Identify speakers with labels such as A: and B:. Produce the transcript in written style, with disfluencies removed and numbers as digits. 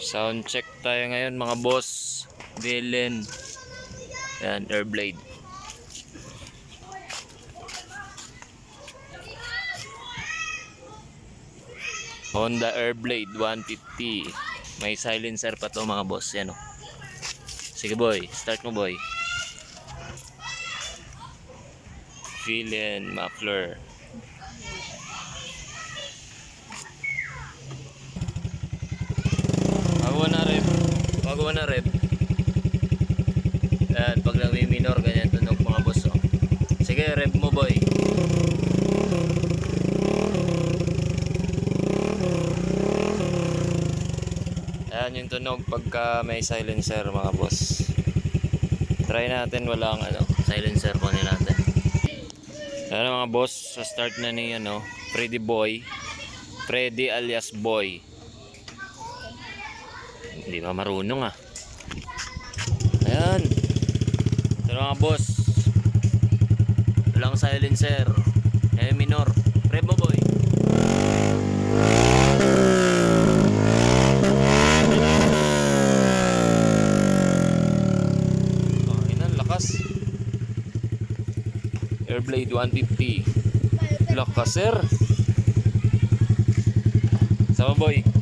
A: Sound check tayo ngayon mga boss. Villain. Yan, Airblade. Honda Airblade 150. May silencer pa to mga boss. Yan o. Sige boy, start mo boy. Villain muffler. Bago na rev. Yan, pag nami-minor ganyan tunog mga boss oh. Sige, rev mo boy. Ayan yung tunog pagka may silencer mga boss. Try natin walang silencer po natin. Ayan mga boss, sa start na ni Freddy Boy. Freddy alias Boy. Hindi ba marunong ah. Ayan. Ito na mga boss. Walang silencer. Minor. Rev mo boy. Airblade 150. Lakas sir. Sama boy.